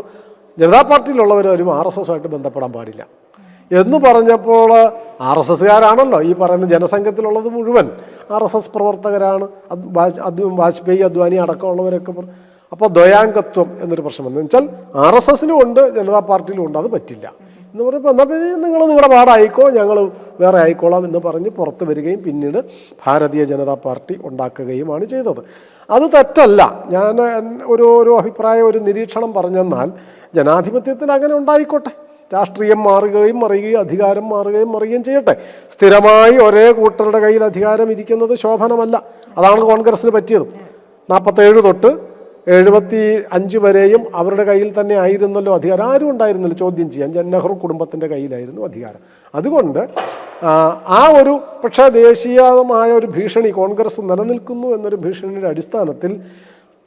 ജനതാ പാർട്ടിയിലുള്ളവരും RSSുമായിട്ട് ബന്ധപ്പെടാൻ പാടില്ല എന്ന് പറഞ്ഞപ്പോൾ RSSകാരാണല്ലോ ഈ പറയുന്ന ജനസംഘത്തിലുള്ളത് മുഴുവൻ RSS പ്രവർത്തകരാണ്. വാജ്പേയി, അദ്വാനി അടക്കമുള്ളവരൊക്കെ. അപ്പോൾ ദ്വയാംഗത്വം എന്നൊരു പ്രശ്നം എന്ന് വെച്ചാൽ RSSനും ഉണ്ട്, ജനതാ പാർട്ടിയിലും ഉണ്ട്, അത് പറ്റില്ല എന്ന് പറയുമ്പോൾ എന്നാൽ പിന്നെ നിങ്ങൾ നിങ്ങളുടെ പാടായിക്കോ, ഞങ്ങൾ വേറെ ആയിക്കോളാം എന്ന് പറഞ്ഞ് പുറത്ത് വരികയും പിന്നീട് ഭാരതീയ ജനതാ പാർട്ടി ഉണ്ടാക്കുകയുമാണ് ചെയ്തത്. അത് തെറ്റല്ല. ഞാൻ ഒരു അഭിപ്രായം, ഒരു നിരീക്ഷണം പറഞ്ഞെന്നാൽ ജനാധിപത്യത്തിൽ അങ്ങനെ ഉണ്ടായിക്കോട്ടെ. രാഷ്ട്രീയം മാറുകയും മറിയുകയും അധികാരം മാറുകയും മറിയുകയും ചെയ്യട്ടെ. സ്ഥിരമായി ഒരേ കൂട്ടരുടെ കയ്യിൽ അധികാരം ഇരിക്കുന്നത് ശോഭനമല്ല. അതാണ് കോൺഗ്രസ്സിന് പറ്റിയത്. 47 തൊട്ട് 75 വരെയും അവരുടെ കയ്യിൽ തന്നെ ആയിരുന്നല്ലോ അധികാരം. ആരും ഉണ്ടായിരുന്നില്ല ചോദ്യം ചെയ്യാൻ. നെഹ്റു കുടുംബത്തിൻ്റെ കയ്യിലായിരുന്നു അധികാരം. അതുകൊണ്ട് പക്ഷേ ദേശീയമായ ഒരു ഭീഷണി കോൺഗ്രസ് നിലനിൽക്കുന്നു എന്നൊരു ഭീഷണിയുടെ അടിസ്ഥാനത്തിൽ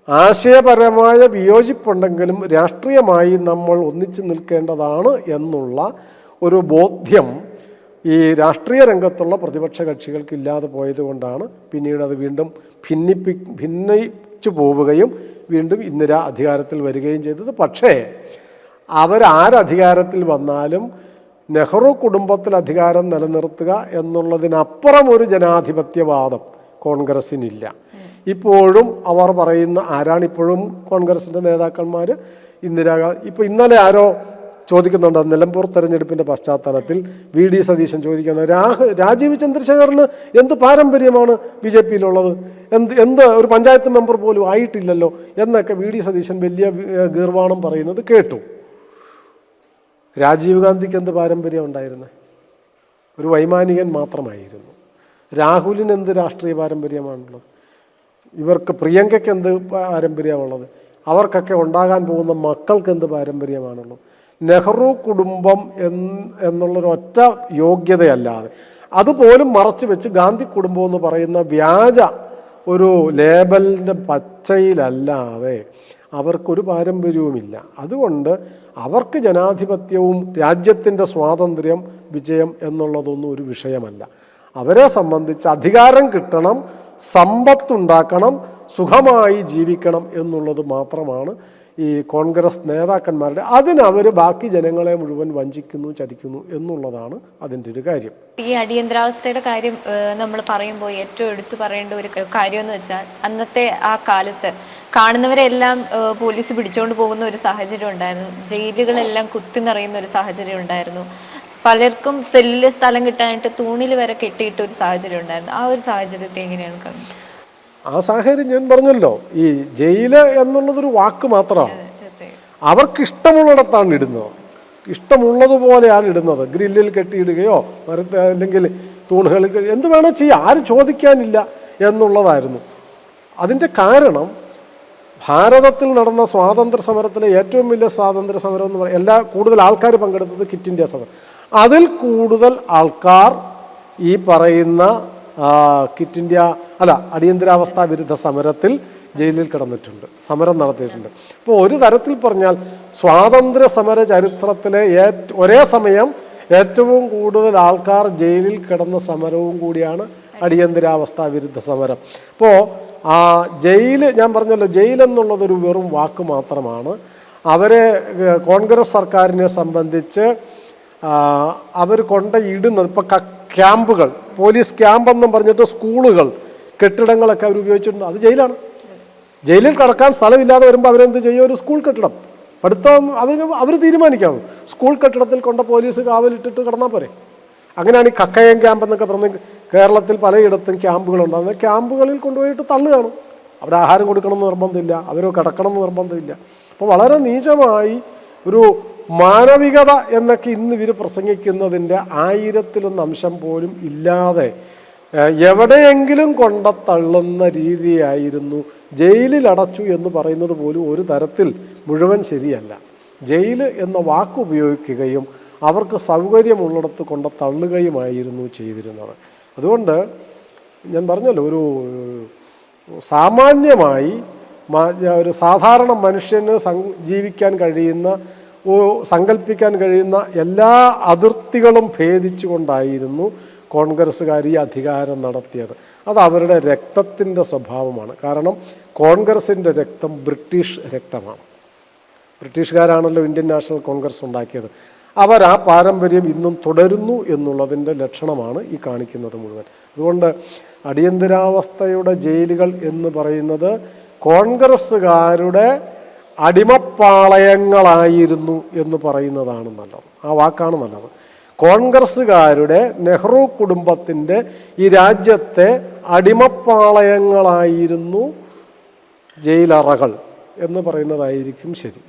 ആശയപരമായ വിയോജിപ്പുണ്ടെങ്കിലും രാഷ്ട്രീയമായി നമ്മൾ ഒന്നിച്ചു നിൽക്കേണ്ടതാണ് എന്നുള്ള ഒരു ബോധ്യം ഈ രാഷ്ട്രീയ രംഗത്തുള്ള പ്രതിപക്ഷ കക്ഷികൾക്ക് ഇല്ലാതെ പോയത് കൊണ്ടാണ് പിന്നീട് അത് വീണ്ടും ഭിന്നിച്ചു പോവുകയും വീണ്ടും ഇന്ദിര അധികാരത്തിൽ വരികയും ചെയ്തത്. പക്ഷേ അവരാരധികാരത്തിൽ വന്നാലും നെഹ്റു കുടുംബത്തിൽ അധികാരം നിലനിർത്തുക എന്നുള്ളതിനപ്പുറം ഒരു ജനാധിപത്യവാദം കോൺഗ്രസ്സിനില്ല. ഇപ്പോഴും അവർ പറയുന്ന ആരാണിപ്പോഴും കോൺഗ്രസിൻ്റെ നേതാക്കന്മാർ ഇപ്പോൾ ഇന്നലെ ആരോ ചോദിക്കുന്നുണ്ട്, നിലമ്പൂർ തെരഞ്ഞെടുപ്പിൻ്റെ പശ്ചാത്തലത്തിൽ VD സതീശൻ ചോദിക്കുന്നത്, രാജീവ് ചന്ദ്രശേഖറിന് എന്ത് പാരമ്പര്യമാണ് BJPയിലുള്ളത്, എന്ത് ഒരു പഞ്ചായത്ത് മെമ്പർ പോലും ആയിട്ടില്ലല്ലോ എന്നൊക്കെ VD സതീശൻ വലിയ ഗീർവാണം പറയുന്നത് കേട്ടു. രാജീവ് ഗാന്ധിക്ക് എന്ത് പാരമ്പര്യം ഉണ്ടായിരുന്നത്? ഒരു വൈമാനികൻ മാത്രമായിരുന്നു. രാഹുലിന് എന്ത് രാഷ്ട്രീയ പാരമ്പര്യമാണുള്ളത്? ഇവർക്ക് പ്രിയങ്കയ്ക്ക് എന്ത് പാരമ്പര്യമാണുള്ളത്? അവർക്കൊക്കെ ഉണ്ടാകാൻ പോകുന്ന മക്കൾക്ക് എന്ത് പാരമ്പര്യമാണുള്ളത്? നെഹ്റു കുടുംബം എന്നുള്ളൊരൊറ്റ യോഗ്യതയല്ലാതെ, അതുപോലും മറച്ചു വെച്ച് ഗാന്ധി കുടുംബം എന്ന് പറയുന്ന വ്യാജ ഒരു ലേബലിൻ്റെ പച്ചയിലല്ലാതെ അവർക്കൊരു പാരമ്പര്യവുമില്ല. അതുകൊണ്ട് അവർക്ക് ജനാധിപത്യവും രാജ്യത്തിൻ്റെ സ്വാതന്ത്ര്യം വിജയം എന്നുള്ളതൊന്നും ഒരു വിഷയമല്ല. അവരെ സംബന്ധിച്ച് അധികാരം കിട്ടണം, സമ്പത്തുണ്ടാക്കണം, സുഖമായി ജീവിക്കണം എന്നുള്ളത് മാത്രമാണ് ഈ കോൺഗ്രസ് നേതാക്കന്മാരുടെ. അതിനവർ ബാക്കി ജനങ്ങളെ മുഴുവൻ വഞ്ചിക്കുന്നു, ചതിക്കുന്നു എന്നുള്ളതാണ് അതിൻ്റെ ഒരു കാര്യം. ഈ അടിയന്തരാവസ്ഥയുടെ കാര്യം നമ്മൾ പറയുമ്പോൾ ഏറ്റവും എടുത്തു പറയേണ്ട ഒരു കാര്യം എന്ന് വെച്ചാൽ, അന്നത്തെ ആ കാലത്ത് കാണുന്നവരെല്ലാം പോലീസ് പിടിച്ചുകൊണ്ട് പോകുന്ന ഒരു സാഹചര്യം ഉണ്ടായിരുന്നു. ജയിലുകളെല്ലാം കുത്തി നിറയുന്ന ഒരു സാഹചര്യം ഉണ്ടായിരുന്നു. പലർക്കും സെല്ലിൽ സ്ഥലം കിട്ടാനായിട്ട് തൂണിൽ വരെ കെട്ടിയിട്ട ഒരു സാഹചര്യം ഉണ്ടായിരുന്നു. ആ ഒരു സാഹചര്യത്തെ എങ്ങനെയാണ് കാണുന്നത്? ആ സാഹചര്യം ഞാൻ പറഞ്ഞല്ലോ, ഈ ജയില് എന്നുള്ളതൊരു വാക്ക് മാത്രമാണ്. അവർക്ക് ഇഷ്ടമുള്ളിടത്താണ് ഇടുന്നത്, ഇഷ്ടമുള്ളതുപോലെയാണ് ഇടുന്നത്. ഗ്രില്ലിൽ കെട്ടിയിടുകയോ അല്ലെങ്കിൽ തൂണുകളിൽ എന്ത് വേണോ ചെയ്യാം, ആരും ചോദിക്കാനില്ല എന്നുള്ളതായിരുന്നു. അതിൻ്റെ കാരണം ഭാരതത്തിൽ നടന്ന സ്വാതന്ത്ര്യ സമരത്തിലെ ഏറ്റവും വലിയ സ്വാതന്ത്ര്യ സമരം എന്ന് പറയുന്നത് കൂടുതൽ ആൾക്കാർ പങ്കെടുത്തത് ക്വിറ്റ് ഇന്ത്യ സമരം. അതിൽ കൂടുതൽ ആൾക്കാർ ഈ പറയുന്ന ക്വിറ്റ് ഇന്ത്യ അടിയന്തരാവസ്ഥാ വിരുദ്ധ സമരത്തിൽ ജയിലിൽ കിടന്നിട്ടുണ്ട്, സമരം നടത്തിയിട്ടുണ്ട്. അപ്പോൾ ഒരു തരത്തിൽ പറഞ്ഞാൽ സ്വാതന്ത്ര്യ സമര ചരിത്രത്തിലെ ഒരേ സമയം ഏറ്റവും കൂടുതൽ ആൾക്കാർ ജയിലിൽ കിടന്ന സമരവും കൂടിയാണ് അടിയന്തരാവസ്ഥാ വിരുദ്ധ സമരം. അപ്പോൾ ജയില്, ഞാൻ പറഞ്ഞല്ലോ, ജയിലെന്നുള്ളതൊരു വെറും വാക്ക് മാത്രമാണ്. അവരെ കോൺഗ്രസ് സർക്കാരിനെ സംബന്ധിച്ച് അവർ കൊണ്ടിടുന്നത് ഇപ്പോൾ ക്യാമ്പുകൾ, പോലീസ് ക്യാമ്പെന്നും പറഞ്ഞിട്ട് സ്കൂളുകൾ, കെട്ടിടങ്ങളൊക്കെ അവർ ഉപയോഗിച്ചിട്ടുണ്ട്. അത് ജയിലാണ്. ജയിലിൽ കിടക്കാൻ സ്ഥലമില്ലാതെ വരുമ്പോൾ അവരെന്ത് ചെയ്യും? ഒരു സ്കൂൾ കെട്ടിടം, പഠിത്തം അവർ തീരുമാനിക്കണം. സ്കൂൾ കെട്ടിടത്തിൽ കൊണ്ട് പോലീസ് കാവലിട്ടിട്ട് കിടന്നാൽ പോരെ. അങ്ങനെയാണ് ഈ കക്കയം ക്യാമ്പ് എന്നൊക്കെ പറഞ്ഞ് കേരളത്തിൽ പലയിടത്തും ക്യാമ്പുകളുണ്ടാകുന്നത്. ക്യാമ്പുകളിൽ കൊണ്ടുപോയിട്ട് തള്ളുകയാണ്. അവിടെ ആഹാരം കൊടുക്കണമെന്ന് നിർബന്ധമില്ല, അവർ കിടക്കണമെന്ന് നിർബന്ധമില്ല. അപ്പോൾ വളരെ നീചമായി ഒരു മാനവികത എന്നൊക്കെ ഇന്ന് ഇവർ പ്രസംഗിക്കുന്നതിൻ്റെ 1000-ലൊന്ന് അംശം പോലും ഇല്ലാതെ എവിടെയെങ്കിലും കൊണ്ടത്തള്ളുന്ന രീതിയായിരുന്നു. ജയിലിൽ അടച്ചു എന്ന് പറയുന്നത് പോലും ഒരു തരത്തിൽ മുഴുവൻ ശരിയല്ല. ജയിൽ എന്ന വാക്ക് ഉപയോഗിക്കുകയും അവർക്ക് സൗകര്യമുള്ളിടത്ത് കൊണ്ട് തള്ളുകയുമായിരുന്നു ചെയ്തിരുന്നത്. അതുകൊണ്ട് ഞാൻ പറഞ്ഞല്ലോ, ഒരു സാമാന്യമായി ഒരു സാധാരണ മനുഷ്യന് ജീവിക്കാൻ കഴിയുന്ന, സങ്കല്പിക്കാൻ കഴിയുന്ന എല്ലാ അതിർത്തികളും ഭേദിച്ചുകൊണ്ടായിരുന്നു കോൺഗ്രസ്സുകാർ ഈ അധികാരം നടത്തിയത്. അത് അവരുടെ രക്തത്തിൻ്റെ സ്വഭാവമാണ്. കാരണം കോൺഗ്രസിൻ്റെ രക്തം ബ്രിട്ടീഷ് രക്തമാണ്. ബ്രിട്ടീഷുകാരാണല്ലോ ഇന്ത്യൻ നാഷണൽ കോൺഗ്രസ് ഉണ്ടാക്കിയത്. അവർ ആ പാരമ്പര്യം ഇന്നും തുടരുന്നു എന്നുള്ളതിൻ്റെ ലക്ഷണമാണ് ഈ കാണിക്കുന്നത് മുഴുവൻ. അതുകൊണ്ട് അടിയന്തരാവസ്ഥയുടെ ജയിലുകൾ എന്ന് പറയുന്നത് കോൺഗ്രസ്സുകാരുടെ അടിമപ്പാളയങ്ങളായിരുന്നു എന്ന് പറയുന്നതാണ് നല്ലത്. ആ വാക്കാണ് നല്ലത്. കോൺഗ്രസ്സുകാരുടെ, നെഹ്റു കുടുംബത്തിൻ്റെ ഈ രാജ്യത്തെ അടിമപ്പാളയങ്ങളായിരുന്നു ജയിലറകൾ എന്ന് പറയുന്നതായിരിക്കും ശരി.